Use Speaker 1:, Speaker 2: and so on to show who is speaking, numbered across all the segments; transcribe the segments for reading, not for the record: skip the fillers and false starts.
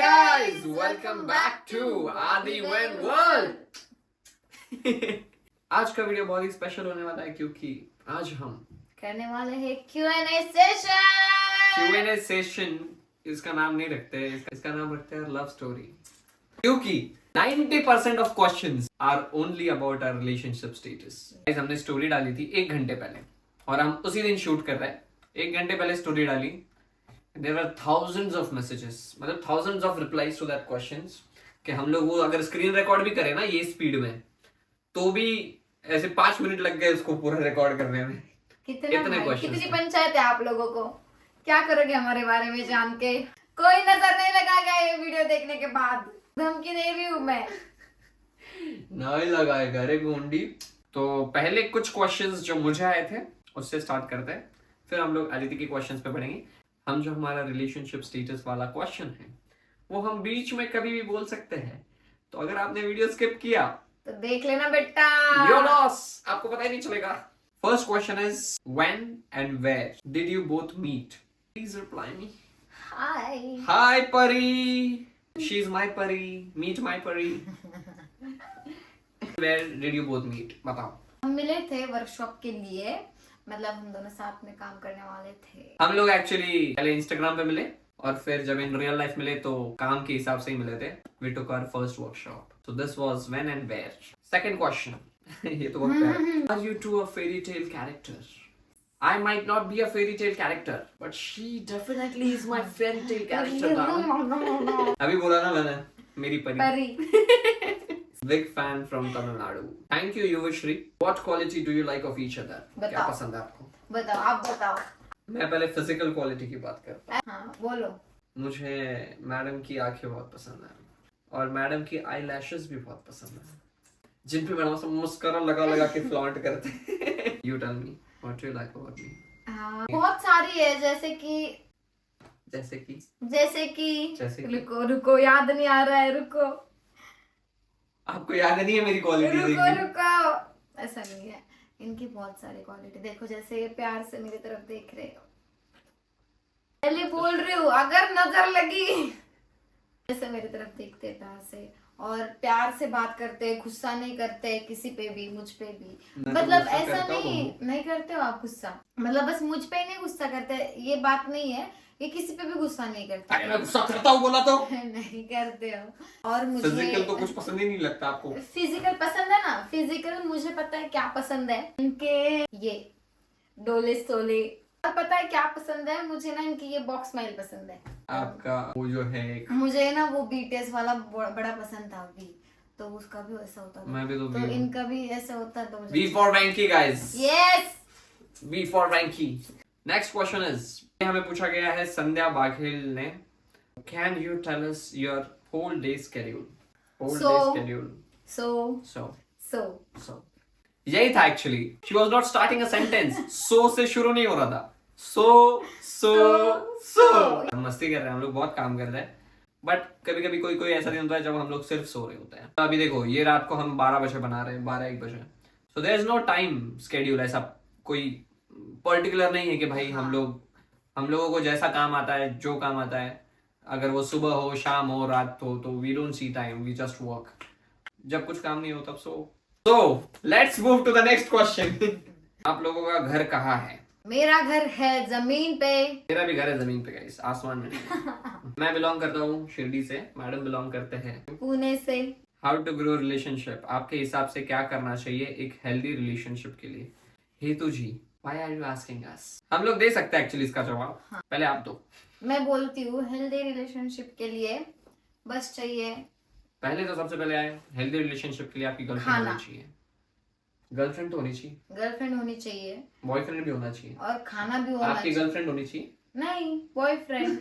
Speaker 1: guys, welcome back to Adi When World. आज का video बहुत ही स्पेशल होने वाला है क्योंकि आज हम
Speaker 2: करने वाले हैं Q&A सेशन।
Speaker 1: Q&A सेशन इसका नाम नहीं रखते, इसका नाम रखते हैं लव स्टोरी, क्योंकि 90% of questions are only about our relationship status. हमने स्टोरी डाली थी 1 घंटे पहले और हम उसी दिन शूट कर रहे हैं। 1 घंटे पहले स्टोरी डाली, there were thousands of messages, मतलब thousands of replies to that questions कि हम लोग वो अगर स्क्रीन रिकॉर्ड भी करें ना ये स्पीड में तो भी ऐसे 5 मिनट लग गए उसको पूरा रिकॉर्ड करने में।
Speaker 2: कितनी पंचायत है आप लोगों को, क्या करोगे हमारे बारे में जान के? कोई नजर नहीं लगाएगा ये वीडियो देखने के बाद, धमकी दे रही हूँ मैं।
Speaker 1: नहीं लगाएगा रे गोंडी। तो पहले कुछ क्वेश्चंस जो मुझे आए थे उससे स्टार्ट करते हैं, फिर हम लोग आदित्य के क्वेश्चंस पे पढ़ेंगे। हम जो हमारा रिलेशनशिप स्टेटस वाला क्वेश्चन है वो हम बीच में कभी भी बोल सकते हैं, तो अगर आपने वीडियो स्किप किया
Speaker 2: तो देख लेना बेटा,
Speaker 1: योर लॉस, आपको पता ही नहीं चलेगा। First question is when and where did you both meet? Please reply me. Hi Pari, she is my Pari, meet my Pari. Where did you both meet, बताओ।
Speaker 2: हम मिले थे वर्कशॉप के लिए, मतलब हम दोनों साथ में काम करने वाले थे।
Speaker 1: हम लोग एक्चुअली पहले इंस्टाग्राम पे मिले और फिर जब इन रियल लाइफ मिले तो काम के हिसाब से ही मिले थे। We took our first workshop, so this was when and where. Second question, ये तो बहुत प्यारा है। Are you two a fairy tale character? I might not be a fairy tale character, but she definitely is my fairy tale character. अभी बोला ना मैंने, मेरी परी। Big fan from Tamil Nadu. Thank you, Yuvashri. What quality do you like of each other? क्या पसंद है आपको?
Speaker 2: बताओ, आप बताओ।
Speaker 1: मैं पहले फिजिकल क्वालिटी की बात करता हूँ।
Speaker 2: हाँ, बोलो।
Speaker 1: मुझे मैडम की आंखें बहुत पसंद है और मैडम की आई लैशेस भी बहुत पसंद है, जिन पे मैडम सब मस्कारा लगा के फ्लॉन्ट करते हैं। You tell me, what do you like about me?
Speaker 2: बहुत सारी है, जैसे कि रुको याद नहीं आ रहा है, रुको।
Speaker 1: आपको याद नहीं है मेरी क्वालिटी?
Speaker 2: रुको, ऐसा नहीं है, इनकी बहुत सारी क्वालिटी। देखो जैसे ये प्यार से मेरी तरफ देख रहे हो, पहले बोल रही हूँ, अगर नजर लगी जैसे मेरी तरफ देखते हैं प्यार से और प्यार से बात करते, गुस्सा नहीं करते किसी पे भी, मुझ पे भी। मतलब ऐसा नहीं करते हो आप गुस्सा, मतलब बस मुझ पे ही नहीं गुस्सा करते, ये बात नहीं है, ये किसी पे भी गुस्सा नहीं करते।
Speaker 1: अरे मैं गुस्सा करता हूँ बोला तो?
Speaker 2: नहीं करते हो। और मुझे
Speaker 1: फिजिकल तो कुछ पसंद ही नहीं लगता आपको?
Speaker 2: फिजिकल पसंद है ना, फिजिकल मुझे पता है क्या पसंद है, इनके ये डोले सोले। और पता है क्या पसंद है मुझे ना, इनकी ये बॉक्स स्माइल पसंद है।
Speaker 1: आपका वो जो है
Speaker 2: मुझे ना वो BTS वाला बड़ा पसंद था अभी, तो उसका भी वैसा होता था।
Speaker 1: मैं भी तो
Speaker 2: इनका भी ऐसा होता तो
Speaker 1: V for Vanky guys.
Speaker 2: Yes.
Speaker 1: V for Vanky. Next question is, हमें पूछा गया है संध्या बाघेल ने, Can you tell us your whole day schedule? So. यही था actually. She was not starting a sentence. So से शुरू नहीं हो रहा था। So. हम मस्ती कर रहे हैं, हम लोग बहुत काम कर रहे हैं, बट कभी कभी कोई ऐसा दिन होता है जब हम लोग सिर्फ सो रहे होते हैं। अभी देखो ये रात को हम 12 बजे बना रहे हैं, 12-1 बजे। So there is no time schedule, ऐसा कोई पर्टिकुलर नहीं है कि भाई हम लोगों को जैसा काम आता है, जो काम आता है, अगर वो सुबह हो, शाम हो, रात हो, तो we don't see time, we just work. जब कुछ काम नहीं हो तब so let's move to the next question. आप लोगों का घर कहाँ है?
Speaker 2: मेरा घर है जमीन पे।
Speaker 1: मेरा भी घर है जमीन पे गाइस, आसमान में नहीं। मैं बिलोंग करता हूँ शिरडी से, मैडम बिलोंग करते हैं
Speaker 2: पुणे से।
Speaker 1: हाउ टू ग्रो रिलेशनशिप, आपके हिसाब से क्या करना चाहिए एक हेल्दी रिलेशनशिप के लिए? हेतु जी, Why are you asking us? हम लोग दे सकते हैं एक्चुअली इसका जवाब। हाँ। पहले आप दो।
Speaker 2: मैं बोलती हूँ हेल्दी रिलेशनशिप के लिए बस चाहिए, पहले
Speaker 1: तो सबसे पहले आए हेल्दी रिलेशनशिप के लिए आपकी गर्लफ्रेंड होनी चाहिए। गर्लफ्रेंड तो होनी चाहिए,
Speaker 2: गर्लफ्रेंड होनी चाहिए,
Speaker 1: बॉयफ्रेंड भी होना चाहिए,
Speaker 2: और खाना भी होना चाहिए।
Speaker 1: आपकी गर्लफ्रेंड होनी चाहिए?
Speaker 2: नहीं, बॉयफ्रेंड।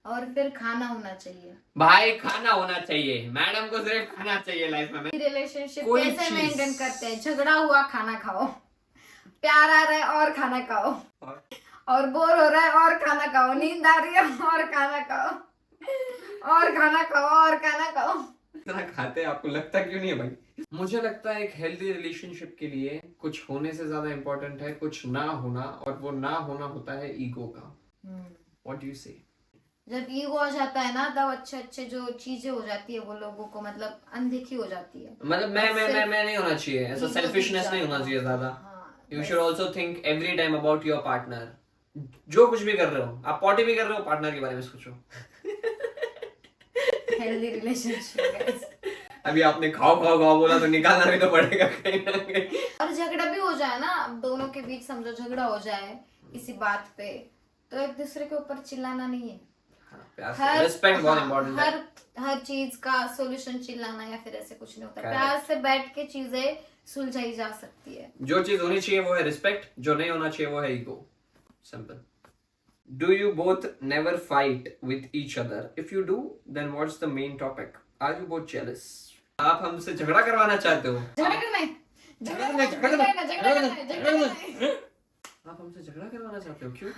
Speaker 2: और फिर खाना होना चाहिए।
Speaker 1: भाई खाना होना चाहिए, मैडम को सिर्फ खाना चाहिए लाइफ में।
Speaker 2: रिलेशनशिप कैसे मेंटेन करते हैं? झगड़ा हुआ खाना खाओ, प्यार आ रहा है और खाना खाओ, और बोर हो रहा है और खाना खाओ, नींद आ रही है और खाना खाओ, और खाना खाओ और खाना खाओ।
Speaker 1: इतना खाते हैं, आपको लगता क्यों नहीं है भाई? मुझे लगता है एक हेल्दी रिलेशनशिप के लिए कुछ होने से ज्यादा इम्पोर्टेंट है कुछ ना होना, और वो ना होना होता है ईगो का। व्हाट डू यू से?
Speaker 2: जब ईगो आ जाता है ना तब अच्छे अच्छे जो चीजें हो जाती है वो लोगों को मतलब अनदेखी हो जाती है।
Speaker 1: मतलब मैं नहीं होना चाहिए, ऐसा
Speaker 2: ego
Speaker 1: सेल्फिशनेस
Speaker 2: दिख
Speaker 1: नहीं होना
Speaker 2: जाता
Speaker 1: चाहिए ज्यादा।
Speaker 2: हाँ,
Speaker 1: you should also think every time about your partner. जो कुछ भी कर रहे हो, आप पॉटी भी कर रहे हो, पार्टनर के बारे में सोचो।
Speaker 2: Healthy relationship.
Speaker 1: अभी आपने खाओ खाओ खाओ बोला तो निकालना भी तो पड़ेगा कहीं ना कहीं।
Speaker 2: और झगड़ा भी हो जाए ना, अब दोनों के बीच समझो झगड़ा हो जाए किसी बात पे, तो एक दूसरे के ऊपर चिल्लाना नहीं है।
Speaker 1: रिस्पेक्ट बहुत इम्पोर्टेंट है।
Speaker 2: हर चीज का सॉल्यूशन चिल्लाना या फिर ऐसे कुछ नहीं होता।
Speaker 1: Correct.
Speaker 2: प्यार से बैठ के चीजें सुलझाई जा सकती है।
Speaker 1: जो चीज होनी चाहिए वो है रिस्पेक्ट, जो नहीं होना चाहिए वो है ego. Simple. Do you both never fight with each other? If you do then what's the main topic? Are you both jealous? आप हमसे झगड़ा करवाना चाहते हो?
Speaker 2: झगड़ा करना है,
Speaker 1: आप हमसे झगड़ा करवाना चाहते हो? क्यों?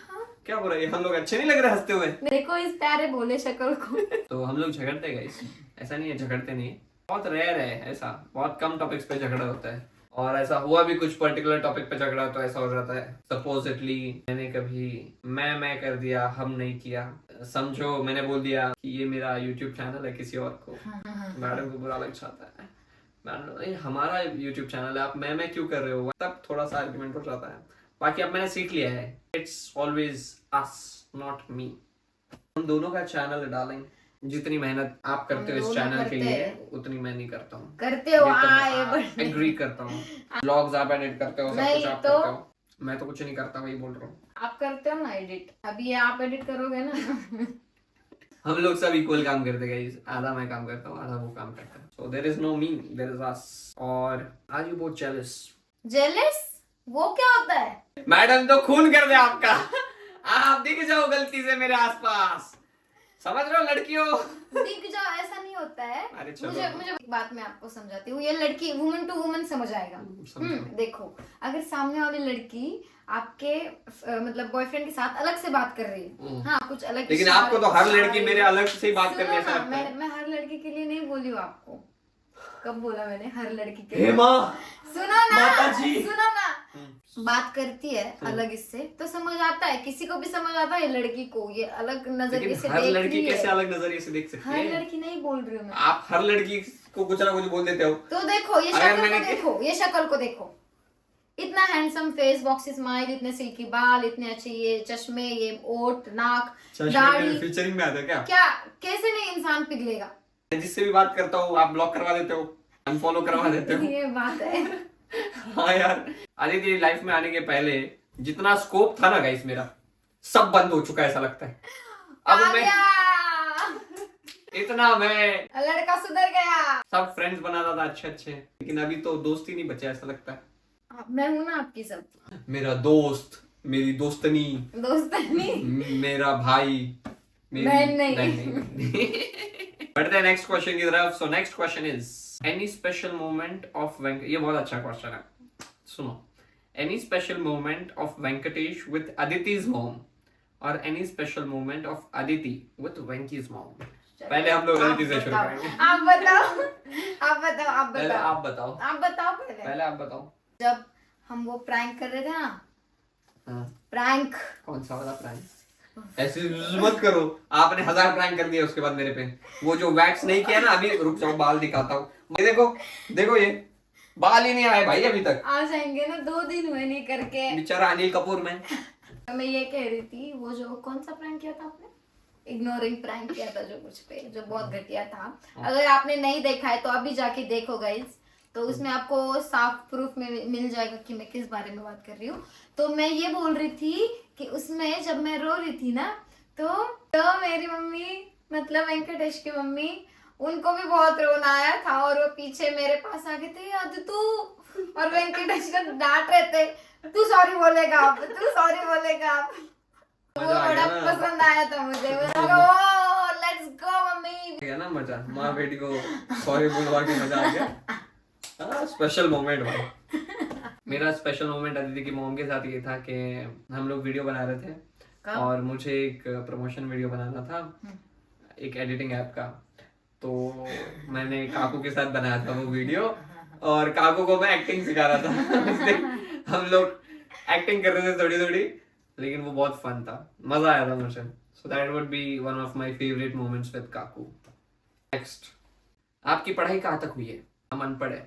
Speaker 1: क्या बोल रहे हैं? हम लोग अच्छे नहीं लग रहे हंसते हुए?
Speaker 2: देखो इस प्यारे भोले शक्ल को।
Speaker 1: तो हम लोग झगड़ते गाइस, ऐसा नहीं है झगड़ते नहीं है, बहुत रेयर है ऐसा, बहुत कम टॉपिक्स पे झगड़ा होता है। और ऐसा हुआ भी कुछ पर्टिकुलर टॉपिक पे झगड़ा तो ऐसा हो जाता है। सपोजिटली मैंने कभी मैं कर दिया, हम नहीं किया। समझो मैंने बोल दिया कि ये मेरा यूट्यूब चैनल है किसी और को, मैडम को बुरा लग जाता है। मैडम नहीं, हमारा यूट्यूब चैनल है, आप मैं क्यों कर रहे हो? तब थोड़ा सा आर्गुमेंट हो जाता है। बाकी अब मैंने सीख लिया है, it's always us not me. हम दोनों का चैनल डालेंगे। जितनी मेहनत आप करते हो इस चैनल के लिए उतनी मैं नहीं करता हूँ।
Speaker 2: करते हो आए
Speaker 1: एग्री करता हूँ। व्लॉग्स आप एडिट करते हो, सब कुछ आप
Speaker 2: तो
Speaker 1: करते हो, मैं तो कुछ नहीं करता, वही बोल रहा हूँ।
Speaker 2: आप करते हो ना एडिट, अभी आप एडिट करोगे ना।
Speaker 1: हम लोग सब इक्वल काम करते गाइस, आधा मैं काम करता हूँ, आधा वो काम करता है। So there is no me, there is us. और are you both jealous?
Speaker 2: Jealous वो क्या होता है?
Speaker 1: मैडम तो खून कर दे आपका। आप दिख जाओ गलती से मेरे आसपास, समझ रहे हो लड़कियों?
Speaker 2: दिख जाओ ऐसा नहीं होता है।
Speaker 1: अरे चलो।
Speaker 2: मुझे एक बात मैं आपको समझाती हूँ, ये लड़की वुमन टू वुमन समझ आएगा। देखो अगर सामने वाली लड़की आपके मतलब बॉयफ्रेंड के साथ अलग से बात कर रही है, हाँ कुछ अलग,
Speaker 1: लेकिन आपको तो हर लड़की मेरे अलग से ही बात करने ऐसा लगता है।
Speaker 2: मैं हर लड़की के लिए नहीं बोली हूँ आपको। कब बोला मैंने हर लड़की के
Speaker 1: हे
Speaker 2: लिए?
Speaker 1: माँ,
Speaker 2: सुनो ना,
Speaker 1: माताजी।
Speaker 2: सुनो ना, बात करती है अलग इससे तो समझ आता है, किसी को भी समझ आता है लड़की को ये अलग नजरिए से
Speaker 1: हर
Speaker 2: देख
Speaker 1: लड़की
Speaker 2: रही है।
Speaker 1: कैसे अलग नजरिए से देख सकती
Speaker 2: हर
Speaker 1: है?
Speaker 2: लड़की नहीं बोल रही हूँ मैं।
Speaker 1: आप हर लड़की को कुछ ना कुछ बोल देते हो।
Speaker 2: तो देखो ये
Speaker 1: अगर
Speaker 2: शक्ल
Speaker 1: मैंने
Speaker 2: को देखो, ये शक्ल को देखो, इतना हैंडसम फेस, बॉक्सी स्माइल, इतने सिल्की बाल, इतने अच्छे ये चश्मे, ये ओठ, नाक, दाढ़ी,
Speaker 1: फीचरिंग में आता है क्या?
Speaker 2: क्या कैसे नहीं इंसान पिघलेगा?
Speaker 1: जिससे भी बात करता हूँ आप ब्लॉक करवा देते हो, अनफॉलो करवा देते हो।
Speaker 2: ये बात है।
Speaker 1: हाँ यार, आदित्य लाइफ में आने के पहले जितना स्कोप था ना गाइस मेरा, सब बंद हो चुका है ऐसा लगता है। अब मैं इतना मैं
Speaker 2: लड़का सुधर गया,
Speaker 1: सब फ्रेंड्स बनाता था अच्छे अच्छे, लेकिन अभी तो दोस्त ही नहीं बचे ऐसा लगता है।
Speaker 2: मैं हूं ना आपकी सब,
Speaker 1: मेरा दोस्त, मेरी दोस्तनी,
Speaker 2: दोस्त नहीं,
Speaker 1: मेरा भाई, मेरी
Speaker 2: बहन नहीं।
Speaker 1: बढ़ते हैं नेक्स्ट क्वेश्चन की तरफ। So next question is any special moment of ये बहुत अच्छा क्वेश्चन है, सुनो। Any special moment of Venkatesh with Aditi's mom और any special moment of Aditi with Venky's mom? पहले हम लोग अदिति से शुरू करेंगे।
Speaker 2: आप बताओ, आप बताओ, आप
Speaker 1: पहले
Speaker 2: बताओ,
Speaker 1: आप बताओ,
Speaker 2: आप बताओ
Speaker 1: पहले आप बताओ।
Speaker 2: जब हम वो प्रैंक कर रहे थे ना,
Speaker 1: हाँ,
Speaker 2: प्रैंक,
Speaker 1: कौन सा वाला प्रैंक? ऐसे मत करो, आपने 1000 प्रैंक कर दिए उसके बाद मेरे पे। वो जो वैक्स नहीं किया ना, अभी रुक जाओ बाल दिखाता हूँ। देखो देखो, ये बाल ही नहीं आए भाई अभी तक।
Speaker 2: आ जाएंगे ना, 2 दिन हुए नहीं करके।
Speaker 1: बेचारा अनिल कपूर में।
Speaker 2: मैं ये कह रही थी, वो जो कौन सा प्रैंक किया था आपने? इग्नोरिंग प्रैंक किया था जो मुझ पे, जो बहुत घटिया था। अगर आपने नहीं देखा है तो अभी जाके देखो गाइस, तो उसमें आपको साफ प्रूफ में मिल जाएगा कि मैं किस बारे में बात कर रही हूँ। तो मैं ये बोल रही थी कि उसमें जब मैं रो रही थी ना, तो मेरी मम्मी मतलब वेंकटेश की मम्मी, उनको भी बहुत रोना आया था और वो पीछे मेरे पास आ गए थे, याद तू, और वेंकटेश को डांट रहे थे, तू सॉरी बोलेगा आप, तू सॉरी बोलेगा आप। वो बड़ा पसंद आया था मुझे। लेट्स गो मम्मी,
Speaker 1: क्या ना मजा, माँ बेटी को सॉरी बोलवा के मजा आ गया। स्पेशल मोमेंट भाई। मेरा स्पेशल मोमेंट अदिति की मॉम के साथ ये था कि हम लोग वीडियो बना रहे थे और मुझे एक प्रमोशन वीडियो बनाना था एक एडिटिंग ऐप का। तो मैंने काकू के साथ बनाया था वो वीडियो और काकू को मैं एक्टिंग सिखा रहा था। हम लोग एक्टिंग कर रहे थे थोड़ी थोड़ी, लेकिन वो बहुत फन था, मजा आया था मुझे। So that would be one of my favorite moments with Kaku. Next, आपकी पढ़ाई कहाँ तक हुई है? हम अनपढ़ है।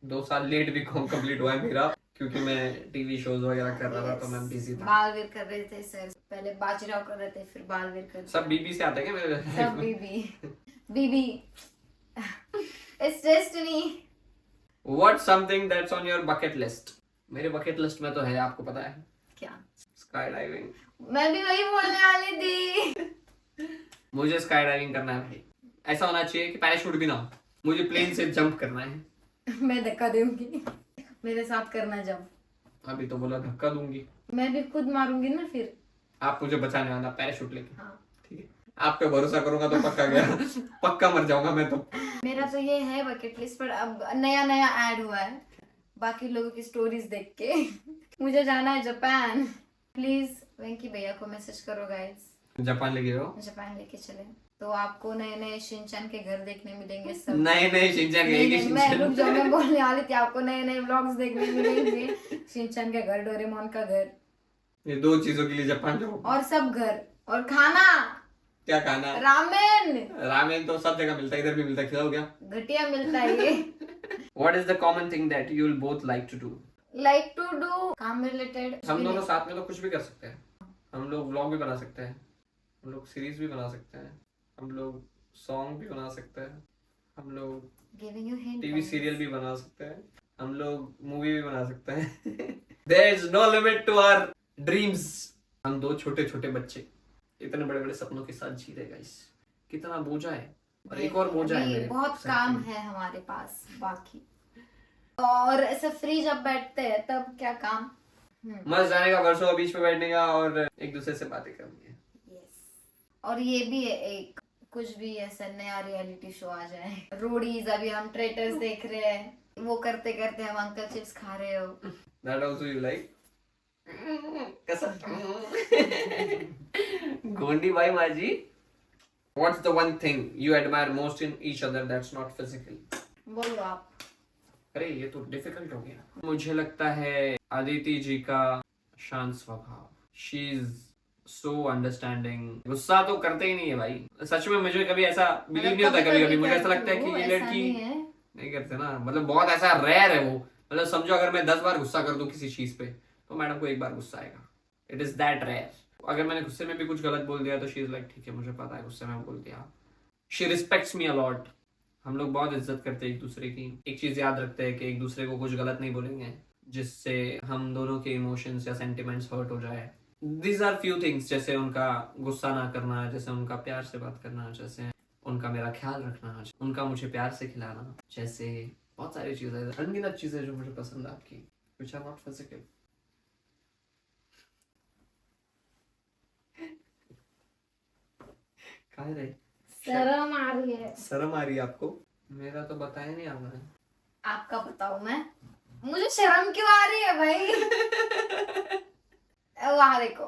Speaker 1: 2 साल लेट भी कंप्लीट हुआ है मेरा, क्योंकि मैं टीवी शोज वगैरह कर रहा था, तो मैं बिजी था।
Speaker 2: बालवीर कर रहे थे सर, पहले बाजीराव कर रहे थे, फिर बालवीर कर रहे थे।
Speaker 1: सब बीबी से आता है क्या मेरे?
Speaker 2: सब बीबी It's destiny.
Speaker 1: What's something that's on your bucket list? मेरे bucket list में तो है, आपको पता है
Speaker 2: क्या?
Speaker 1: Sky diving.
Speaker 2: मैं भी वही बोलने वाली थी।
Speaker 1: मुझे स्काई डाइविंग करना है भाई। ऐसा होना चाहिए कि पैराशूट भी ना हो, मुझे प्लेन से जंप करना है।
Speaker 2: मैं धक्का दूंगी, मेरे साथ करना जंप।
Speaker 1: अभी तो बोला धक्का दूंगी,
Speaker 2: मैं भी खुद मारूंगी ना फिर।
Speaker 1: आप मुझे बचाने आना पैराशूट लेके।
Speaker 2: हाँ।
Speaker 1: ठीक है, आप पे भरोसा करूंगा तो पक्का गया, पक्का मर जाऊंगा मैं तो।
Speaker 2: मेरा तो ये है बकेट लिस्ट, पर अब नया नया ऐड हुआ है बाकी लोगों की स्टोरीज देख के। मुझे जाना है जापान। प्लीज वेंकी भैया को मैसेज करो गाइस।
Speaker 1: जापान लेके जाओ,
Speaker 2: जापान लेके चले तो आपको नए नए शिनचैन के घर देखने मिलेंगे। सब
Speaker 1: नए शिनचैन के
Speaker 2: मैं रुक जाओ, मैं बोलने वाली थी आपको नए नए व्लॉग्स देखने मिलेंगे। शिनचैन का घर, डोरेमोन का घर,
Speaker 1: ये 2 चीजों के लिए जापान जाओ।
Speaker 2: और सब घर और खाना।
Speaker 1: क्या खाना?
Speaker 2: रामेन।
Speaker 1: रामेन तो सब जगह मिलता है, इधर भी मिलता है, खिलाओ क्या?
Speaker 2: घटिया मिलता है ये।
Speaker 1: What is the common thing that you will both like to do?
Speaker 2: Like to do काम रिलेटेड।
Speaker 1: हम दोनों साथ में तो कुछ भी कर सकते हैं। हम लोग व्लॉग भी बना सकते हैं, हम लोग सीरीज भी बना सकते हैं, हम लोग सॉन्ग भी बना सकते हैं, हम लोग टीवी सीरियल भी बना सकते हैं, हम लोग मूवी भी बना सकते हैं। There is no limit to our dreams. हम 2 छोटे छोटे बच्चे इतने बड़े बड़े सपनों के साथ जी रहे गाइस। कितना बोझा है, और एक और बोझा है मेरे।
Speaker 2: बहुत काम है हमारे पास बाकी, और ऐसे फ्री जब बैठते हैं तब क्या काम।
Speaker 1: मस्त जाने का, वर्षों बीच पे बैठने का और एक दूसरे से बातें करनी है।
Speaker 2: यस, और ये भी है एक कुछ भी ऐसा नया रियलिटी शो आ जाए। रोडीज, अभी हम ट्रेटर्स देख रहे हैं, वो करते करते हम अंकल चिप्स खा रहे हो।
Speaker 1: That also you like? Gondi भाई माजी। What's the one thing you admire most in each other that's not physical?
Speaker 2: बोलो आप।
Speaker 1: अरे ये तो डिफिकल्ट हो गया। मुझे लगता है अदिति जी का शांत स्वभाव। She is so understanding. गुस्सा तो करते ही नहीं है भाई, सच में मुझे कभी ऐसा बिलीव नहीं होता। कभी कभी मुझे ऐसा लगता है कि ये लड़की नहीं करते ना, मतलब बहुत ऐसा रेयर है वो। मतलब समझो अगर मैं 10 बार गुस्सा कर दूं किसी चीज पे, तो मैडम को 1 बार गुस्सा आएगा। It is that rare. अगर मैंने गुस्से में भी कुछ गलत बोल दिया तो शी इज लाइक ठीक है, मुझे पता है गुस्से में बोल दिया। She respects me a lot. हम लोग बहुत इज्जत करते हैं एक दूसरे की। एक चीज याद रखते हैं कि एक दूसरे को कुछ गलत नहीं बोलेंगे जिससे हम दोनों के इमोशंस या सेंटिमेंट्स हर्ट हो जाए। दीज आर फ्यू थिंग्स, जैसे उनका गुस्सा ना करना, जैसे उनका प्यार से बात करना, जैसे उनका मेरा ख्याल रखना, उनका मुझे प्यार से खिलाना, जैसे बहुत सारी चीजें, अनगिनत चीजें जो मुझे पसंद है आपकी, which are not physical. कहाँ रहे?
Speaker 2: शर्म आ रही है।
Speaker 1: शर्म आ रही है आपको? मेरा तो बताया नहीं आपने।
Speaker 2: आपका बताऊं मैं? मुझे शर्म क्यों आ रही है भाई? वहाँ देखो,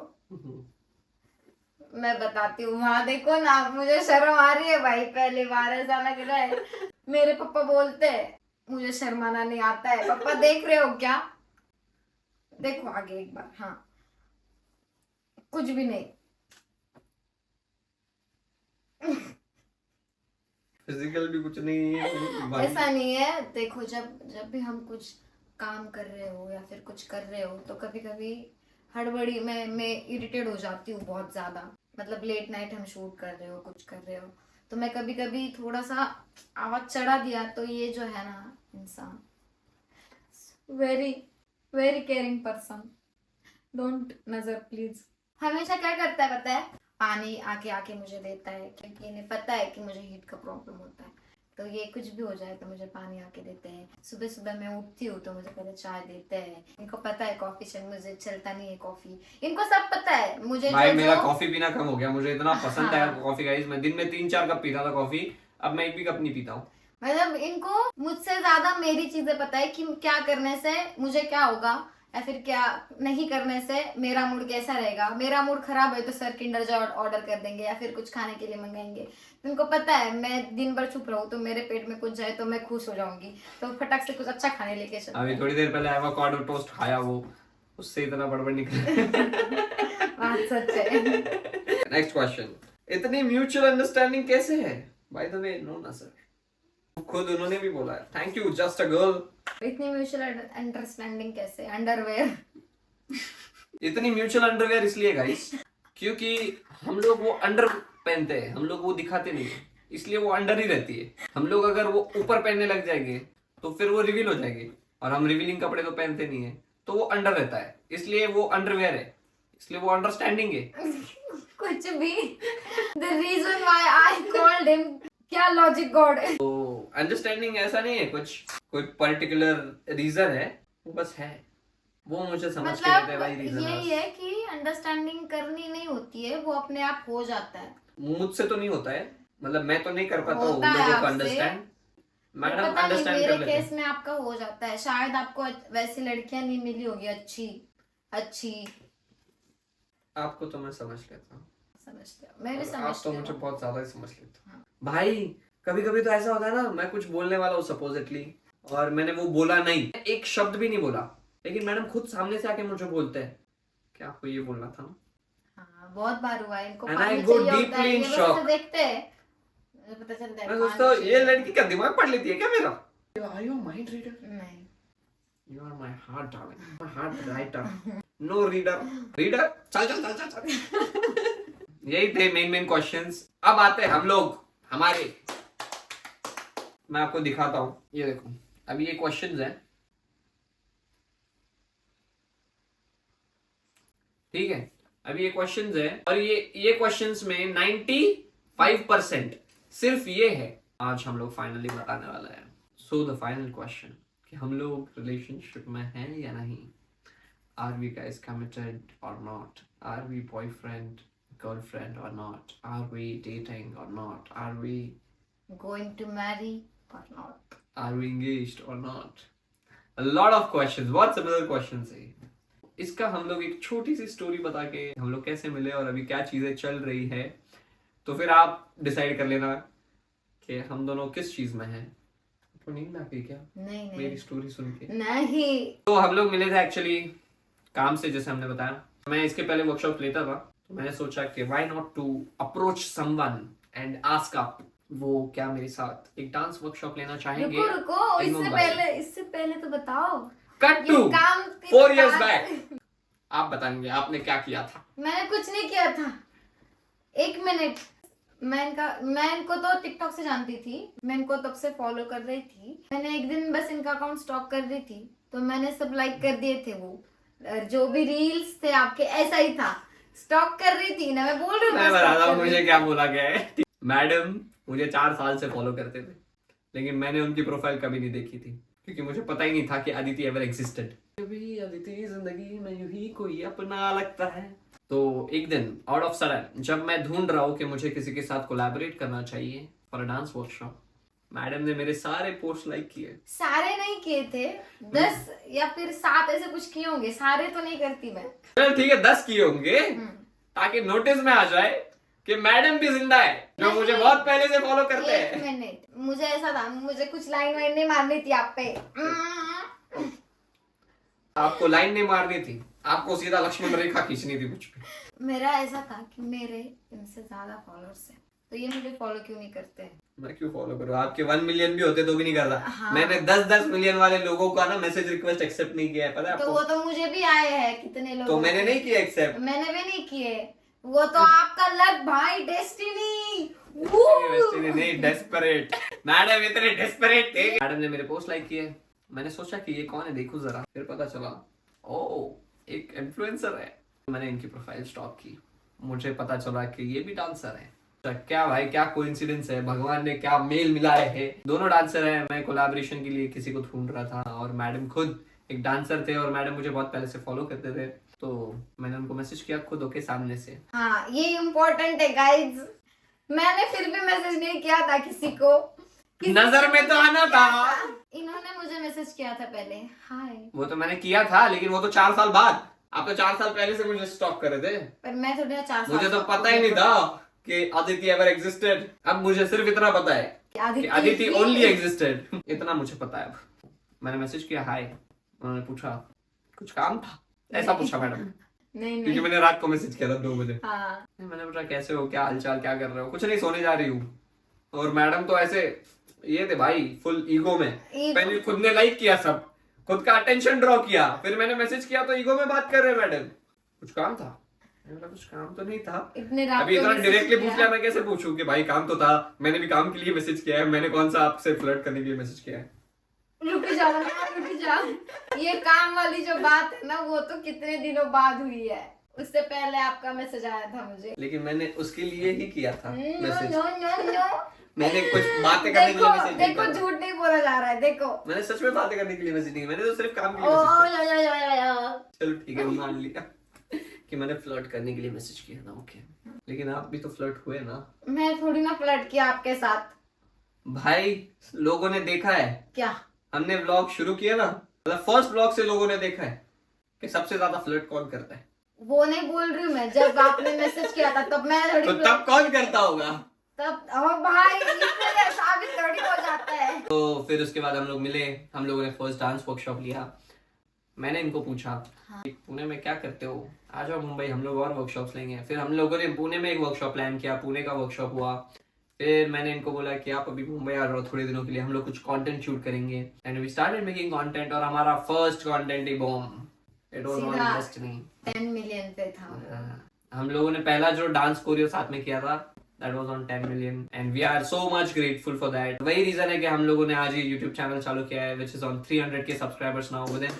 Speaker 2: मैं बताती हूँ, वहाँ देखो ना, मुझे शर्म आ रही है भाई। पहली बार ऐसा लग रहा है। मेरे पापा बोलते हैं मुझे शर्माना नहीं आता है। पापा देख रहे हो क्या? देखो आगे एक बार। हाँ, कुछ भी नहीं।
Speaker 1: फिजिकल भी कुछ नहीं है।
Speaker 2: ऐसा नहीं है। देखो जब भी हम कुछ काम कर रहे हो या फिर कुछ कर रहे हो, तो कभी कभी हड़बड़ी में मैं इरिटेट हो जाती हूँ बहुत ज्यादा। मतलब लेट नाइट हम शूट कर रहे हो, कुछ कर रहे हो, तो मैं कभी कभी थोड़ा सा आवाज चढ़ा दिया तो ये जो है ना इंसान, very very caring person, don't नजर प्लीज। हमेशा क्या करता है पता है? पानी आके आके मुझे देता है, क्योंकि इन्हें पता है कि मुझे हीट का प्रॉब्लम होता है। तो ये कुछ भी हो जाए तो मुझे पानी आके देते हैं। सुबह सुबह मैं उठती हूँ तो मुझे पहले चाय देते हैं। इनको पता है कॉफी से मुझे चलता नहीं है कॉफी, इनको सब पता है। मुझे
Speaker 1: भाई मेरा कॉफी पीना कम हो गया, मुझे इतना पसंद है
Speaker 2: हाँ।
Speaker 1: Coffee guys. मैं दिन में 3-4 कप पीता था कॉफी, अब मैं 1 भी कप नहीं पीता हूँ।
Speaker 2: मतलब इनको मुझसे ज्यादा मेरी चीजें पता है कि क्या करने से मुझे क्या होगा या फिर क्या नहीं करने से मेरा मूड कैसा रहेगा। मेरा मूड खराब है तो सर किंडर जॉय ऑर्डर कर देंगे या फिर कुछ खाने के लिए मंगाएंगे। उनको पता है मैं दिन भर चुप रहूं तो मेरे पेट में कुछ जाए तो मैं खुश हो जाऊंगी, तो फटाक से कुछ अच्छा खाने लेके चलते हैं।
Speaker 1: अभी थोड़ी देर पहले एवोकाडो टोस्ट खाया, वो उससे इतना बड़बड़ निकला।
Speaker 2: बात सच है।
Speaker 1: नेक्स्ट क्वेश्चन, इतनी म्यूचुअल अंडरस्टैंडिंग कैसे है? बाय द वे नो ना सर, खुद उन्होंने भी बोला है, thank you just a girl.
Speaker 2: इतनी म्यूचुअल अंडरस्टैंडिंग कैसे? अंडरवेयर।
Speaker 1: इतनी म्यूचुअल अंडरवेयर इसलिए गाइस क्योंकि हम लोग वो अंडर पहनते हैं, हम लोग वो दिखाते नहीं है, इसलिए वो अंडर ही रहती है। हम लोग अगर वो ऊपर पहनने लग जाएंगे तो फिर वो रिवील हो जाएगी, और हम रिवीलिंग कपड़े तो पहनते नहीं है, तो वो अंडर रहता है, इसलिए वो अंडरवेयर है, इसलिए वो अंडरस्टैंडिंग है।
Speaker 2: कुछ भी। The reason why I called him, क्या लॉजिक गॉड है?
Speaker 1: तो अंडरस्टैंडिंग ऐसा नहीं है कुछ कोई पर्टिकुलर रीजन है, वो बस है, वो मुझे समझ के देते हैं भाई रीजन।
Speaker 2: यही है कि अंडरस्टैंडिंग करनी नहीं होती है, वो अपने आप हो जाता है।
Speaker 1: मुझसे तो नहीं होता है, मतलब मैं तो नहीं कर पाता हूँ
Speaker 2: होता है
Speaker 1: लोगों को
Speaker 2: आपसे।
Speaker 1: अंडरस्टैंड। मैडम
Speaker 2: पता नहीं,
Speaker 1: अंडरस्टैंड
Speaker 2: मेरे
Speaker 1: कर लेते
Speaker 2: केस
Speaker 1: हैं।
Speaker 2: में आपका हो जाता है, शायद आपको वैसी लड़कियां नहीं मिली होगी अच्छी अच्छी।
Speaker 1: आपको तो मैं समझ लेता हूँ,
Speaker 2: समझते हो, मैं भी
Speaker 1: आप तो
Speaker 2: समझती
Speaker 1: मुझे
Speaker 2: हूँ।
Speaker 1: बहुत ज्यादा ही समझ लेते हो।
Speaker 2: हाँ।
Speaker 1: भाई कभी कभी तो ऐसा होता है ना, मैं कुछ बोलने वाला हूँ सपोजिटली, और मैंने वो बोला नहीं, एक शब्द भी नहीं बोला, लेकिन मैडम खुद सामने से आके मुझे बोलते हैं कि आपको ये बोलना था ना।
Speaker 2: हाँ, बहुत बार हुआ है, इनको
Speaker 1: And
Speaker 2: पानी
Speaker 1: I go
Speaker 2: चाहिए होता
Speaker 1: deeply
Speaker 2: है,
Speaker 1: in
Speaker 2: ये बस
Speaker 1: shock.
Speaker 2: ऐसे देखते हैं, मुझे पता चलता है
Speaker 1: मैं
Speaker 2: पानी
Speaker 1: सोचता हूँ ये
Speaker 2: चाहिए।
Speaker 1: लड़की का दिमाग पढ़ लेती है क्या मेरा? Are you a mind reader?
Speaker 2: नहीं।
Speaker 1: You are my heart darling, my heart writer. No reader. Reader? चल चल चल चल चल। यही थे मेन क्वेश्चंस। अब आते हैं हम लोग हमारे, मैं आपको दिखाता हूँ, ये देखो अभी ये क्वेश्चंस हैं, ठीक है, अभी ये क्वेश्चंस है, और ये क्वेश्चंस में 95% सिर्फ ये है, आज हम लोग फाइनली बताने वाला है। सो द फाइनल क्वेश्चन कि हम लोग रिलेशनशिप में हैं या नहीं, आर वी गाइस कमिटेड और not, are we boyfriend girlfriend और नॉट, आर वी डेटिंग और not, are we
Speaker 2: going to marry और नॉट,
Speaker 1: आर वी एंगेज्ड और not, a lot of questions, बहुत सिमिलर क्वेश्चंस है। इसका हम लोग एक छोटी सी स्टोरी बता के हम लोग कैसे मिले और अभी क्या चीजें चल रही है, तो फिर आप डिसाइड कर लेना कि हम दोनों किस चीज में हैं। तो नींद आ गई क्या
Speaker 2: नहीं
Speaker 1: मेरी
Speaker 2: नहीं
Speaker 1: स्टोरी सुन के?
Speaker 2: नहीं।
Speaker 1: तो हम लोग मिले थे एक्चुअली काम से, जैसे हमने बताया, मैं इसके पहले वर्कशॉप लेता था, तो मैंने सोचा कि why not to approach someone and ask up, वो क्या मेरे साथ एक डांस वर्कशॉप लेना चाहेंगे।
Speaker 2: रुको रुको,
Speaker 1: in Mumbai।
Speaker 2: इससे पहले तो बताओ।
Speaker 1: कट
Speaker 2: ये
Speaker 1: टू
Speaker 2: काम
Speaker 1: 4 years बैक, आप बताएंगे आपने क्या किया था।
Speaker 2: मैंने कुछ नहीं किया था। एक मिनट, मैं इनको तो टिकटॉक से जानती थी, मैं इनको तब से फॉलो कर रही थी। मैंने एक दिन बस इनका अकाउंट स्टॉक कर रही थी, तो मैंने सब लाइक कर दिए थे, वो जो भी रील्स थे आपके, ऐसा ही था, स्टॉक कर रही थी ना, मैं बोल रही हूँ
Speaker 1: मैं बता रहा हूँ मुझे क्या बोला गया है। मैडम मुझे 4 साल से फॉलो करते थे, लेकिन मैंने उनकी प्रोफाइल कभी नहीं देखी थी, क्योंकि मुझे पता ही नहीं था कि अदिति एवर एग्जिस्टेड। कभी अदिति जिंदगी में यूं ही कोई अपना लगता है। तो एक दिन आउट ऑफ सडन जब मैं ढूंढ रहा हूँ कि मुझे किसी के साथ कोलैबोरेट करना चाहिए for a dance workshop, madam ने मेरे सारे पोस्ट लाइक किए।
Speaker 2: सारे नहीं किए थे, 10 या फिर 7 ऐसे कुछ किए होंगे, सारे तो नहीं करती मैं।
Speaker 1: चल ठीक है 10 किए होंगे, ताकि नोटिस में आ जाए कि मैडम भी जिंदा है, जो
Speaker 2: नहीं।
Speaker 1: मुझे बहुत पहले से फॉलो करते हैं।
Speaker 2: एक मिनट, मुझे ऐसा था, मुझे कुछ लाइन वाइन नहीं मारनी थी आप पे।
Speaker 1: आपको लाइन नहीं मारनी थी, आपको सीधा लक्ष्मण रेखा खींचनी थी मुझ पे।
Speaker 2: मेरा ऐसा था कि मेरे इनसे ज्यादा फॉलोअर्स हैं, तो ये मुझे फॉलो क्यों नहीं करते?
Speaker 1: मैं क्यों फॉलो करूँ? आपके 1 मिलियन भी होते तो भी नहीं करता।
Speaker 2: हाँ।
Speaker 1: मैंने 10 मिलियन वाले लोगों का ना मैसेज रिक्वेस्ट एक्सेप्ट नहीं किया है, पता है
Speaker 2: तो
Speaker 1: आपको?
Speaker 2: वो तो मुझे भी आए हैं कितने लोग।
Speaker 1: तो मैंने नहीं किया एक्सेप्ट।
Speaker 2: मैंने भी नहीं किए, वो तो आपका लक भाई, डेस्टिनी।
Speaker 1: नहीं, डेस्परेट। मैडम इतने डेस्परेट थे। मैडम ने मेरे पोस्ट लाइक किए, मैंने सोचा कि ये कौन है देखूं जरा, फिर पता चला ओ एक इन्फ्लुएंसर है। मैंने इनकी प्रोफाइल स्टॉक की, मुझे पता चला कि ये भी डांसर है। क्या भाई, क्या कोइंसिडेंस है, भगवान ने क्या मेल मिलाए हैं। दोनों डांसर हैं, मैं कोलैबोरेशन के लिए किसी को ढूंढ रहा था, और मैडम खुद एक डांसर थे, और मैडम मुझे बहुत पहले से फॉलो करते थे, तो मैंने उनको मैसेज किया खुद होके सामने से।
Speaker 2: हाँ, ये इम्पोर्टेंट है गाइज, मैंने फिर भी मैसेज नहीं किया था किसी को,
Speaker 1: नजर में तो आना था।
Speaker 2: इन्होंने मुझे मैसेज किया था पहले, हाय।
Speaker 1: वो तो मैंने किया था, लेकिन वो तो 4 साल बाद। आप तो 4 साल पहले से मुझे स्टॉक कर रहे थे।
Speaker 2: पर मैं थोड़ा 4 साल,
Speaker 1: मुझे तो पता ही नहीं था कि अदिति एवर एग्जिस्टेड। अब मुझे सिर्फ इतना पता है कि अदिति ओनली एग्जिस्टेड, इतना मुझे पता है। मैंने मैसेज किया हाय, उन्होंने पूछा कुछ काम था, ऐसा पूछा मैडम।
Speaker 2: नहीं
Speaker 1: क्योंकि मैंने रात को मैसेज किया था 2 बजे।
Speaker 2: हाँ
Speaker 1: मैंने पूछा कैसे हो, क्या हालचाल, क्या कर रहे हो? कुछ नहीं, सोने जा रही हूँ। और मैडम तो ऐसे ये थे भाई, फुल ईगो में। पहले खुद ने लाइक किया, सब खुद का अटेंशन ड्रॉ किया, फिर मैंने मैसेज किया तो ईगो में बात कर रहे मैडम। कुछ काम था? मैंने बोला कुछ काम तो नहीं था। अभी इतना डायरेक्टली पूछ लिया, मैं कैसे पूछूं कि भाई काम तो था, मैंने भी काम के लिए मैसेज किया है, मैंने कौन सा आपसे फ्लर्ट करने के लिए मैसेज किया है?
Speaker 2: रुक जाओ। ये काम वाली जो बात है ना, वो तो कितने दिनों बाद हुई है, उससे पहले आपका मैसेज आया था मुझे।
Speaker 1: लेकिन मैंने उसके लिए ही किया था मैसेज।
Speaker 2: नो
Speaker 1: मैंने कुछ बातें करने के लिए मैसेज नहीं
Speaker 2: देखो
Speaker 1: किया।
Speaker 2: झूठ नहीं बोला जा रहा है, देखो
Speaker 1: मैंने सच में बातें करने के लिए मैसेज नहीं, मैंने तो सिर्फ काम के लिए मैसेज किया। चलो ठीक है, मान लिया कि मैंने फ्लर्ट करने के लिए मैसेज किया था। ओके, लेकिन आप भी तो फ्लर्ट हुए ना।
Speaker 2: मैं थोड़ी ना फ्लर्ट किया आपके साथ
Speaker 1: भाई, लोगों ने देखा है,
Speaker 2: क्या?
Speaker 1: हमने व्लॉग शुरू किया ना, मतलब फर्स्ट व्लॉग से लोगों ने देखा है कि सबसे ज्यादा फ्लर्ट कौन करता है।
Speaker 2: वो नहीं बोल रही हूँ मैं, जब आपने मैसेज किया था तब मैं
Speaker 1: तो तब कौन करता होगा?
Speaker 2: तब भाई इससे साबित थोड़ी हो जाता है।
Speaker 1: तो फिर उसके बाद हम लोग मिले, हम लोगों ने फर्स्ट डांस वर्कशॉप लिया। मैंने इनको पूछा
Speaker 2: हाँ।
Speaker 1: पुणे में क्या करते हो, आ जाओ मुंबई, हम लोग और वर्कशॉप्स लेंगे। फिर हम लोगों ने पुणे में एक वर्कशॉप प्लान किया, पुणे का वर्कशॉप हुआ। फिर मैंने इनको बोला कि आप अभी मुंबई आ रहे हो थोड़े दिनों के लिए, हम लोग कुछ कंटेंट शूट करेंगे। And we started making content, और हमारा फर्स्ट कंटेंट ही bomb, it was on destiny.
Speaker 2: 10 million पे था।
Speaker 1: हम लोगों ने पहला जो डांस कोरियो साथ में किया था, that was on 10 million and we are so much grateful for that। वही रीजन है कि हम लोगों ने आज ये YouTube चैनल चालू किया है, which is on 300k subscribers now within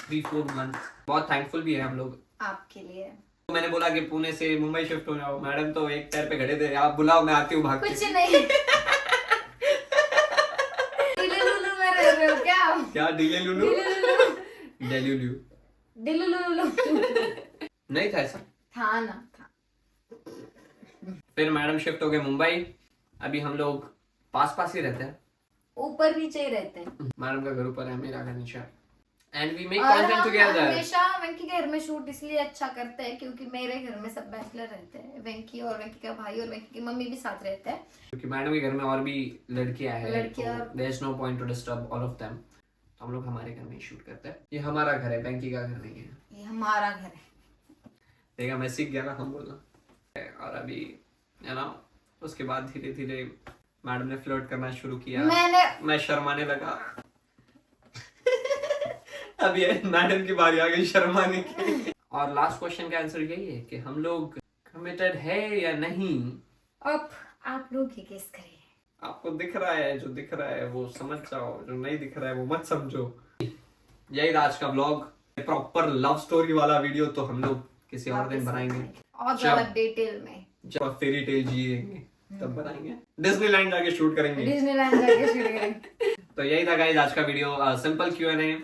Speaker 1: 3-4 months। बहुत थैंकफुल भी है हम लोग
Speaker 2: आपके लिए।
Speaker 1: तो मैंने बोला कि पुणे से मुंबई शिफ्ट हो जाओ, मैडम तो एक पैर पे खड़े थे, आप बुलाओ मैं आती हूँ भाग के।
Speaker 2: कुछ नहीं डिलुलुलु में रह रहे हो क्या?
Speaker 1: क्या डिले लुलू? डेलुलू
Speaker 2: डिलुलुलु
Speaker 1: नहीं था ऐसा।
Speaker 2: था ना, था।
Speaker 1: फिर मैडम शिफ्ट हो गए मुंबई। अभी हम लोग पास पास ही रहते हैं,
Speaker 2: ऊपर नीचे ही रहते हैं।
Speaker 1: मैडम का घर ऊपर है, मेरा घर नीचे। एंड वी मेक
Speaker 2: और
Speaker 1: कंटेंट
Speaker 2: हम
Speaker 1: टुगेदर।
Speaker 2: हमेशा वेंकी के घर में शूट इसलिए अच्छा करते हैं क्योंकि मेरे घर में सब बैचलर रहते हैं। वेंकी और वेंकी का भाई और वेंकी की मम्मी भी साथ रहते हैं,
Speaker 1: क्योंकि मैडम के घर में और भी लड़कियां हैं,
Speaker 2: लड़कियां।
Speaker 1: There is no point to disturb all of them. तो हम लोग हमारे घर में ही शूट करते हैं। ये हमारा घर है, वेंकी का घर नहीं है।
Speaker 2: ये हमारा घर है।
Speaker 1: देखा, मैं सीख गया ना हम बोलना। और अभी है ना, उसके बाद धीरे धीरे मैडम ने फ्लर्ट करना शुरू किया। मैं शर्माने लगा। अभी मैडम की बारी आ गई शर्माने की। और लास्ट क्वेश्चन का आंसर यही है कि हम लोग कमिटेड है या नहीं।
Speaker 2: अब आप लोग ही गेस करिए।
Speaker 1: आपको दिख रहा है, जो दिख रहा है वो समझ जाओ, जो नहीं दिख रहा है वो मत समझो। यही आज का व्लॉग, प्रॉपर लव स्टोरी वाला वीडियो तो हम लोग किसी और दिन बनाएंगे,
Speaker 2: और ज्यादा डिटेल में।
Speaker 1: जब फेरी टेल जिएंगे तब बनाएंगे, डिज्नीलैंड जाके शूट करेंगे।
Speaker 2: डिज्नीलैंड जाके शूट करेंगे।
Speaker 1: तो यही था गाइस आज का video, simple Q&A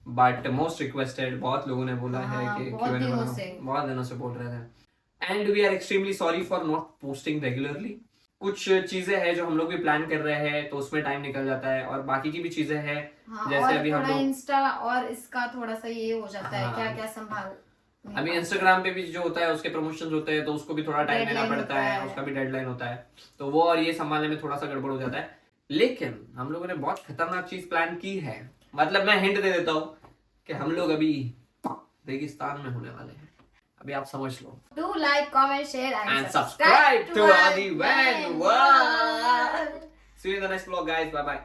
Speaker 1: but most requested. बहुत लोगों ने बोला है कि
Speaker 2: बहुत
Speaker 1: Q&A
Speaker 2: दिनों
Speaker 1: बनाओ,
Speaker 2: से।
Speaker 1: बहुत दिनों से बोल रहे थे। And we are extremely sorry for not posting regularly. कुछ चीजें हैं जो हम लोग भी प्लान कर रहे हैं तो उसमें टाइम निकल जाता है, और बाकी की भी चीजें हैं जैसे अभी हम लोग
Speaker 2: इंस्टा और इसका थोड़ा सा ये हो जाता है, क्या क्या संभाल।
Speaker 1: अभी इंस्टाग्राम पे भी जो होता है उसके प्रमोशंस होते हैं तो उसको भी थोड़ा टाइम देना पड़ता है, उसका भी डेडलाइन होता है, तो वो और ये संभालने में थोड़ा सा गड़बड़ हो जाता है। लेकिन हम लोगों ने बहुत खतरनाक चीज प्लान की है। मतलब मैं हिंट दे देता हूँ कि हम लोग अभी रेगिस्तान में होने वाले हैं, अभी आप समझ लो।
Speaker 2: Do like, comment, share
Speaker 1: And subscribe to Adi Van World. See you in the next vlog guys, bye bye.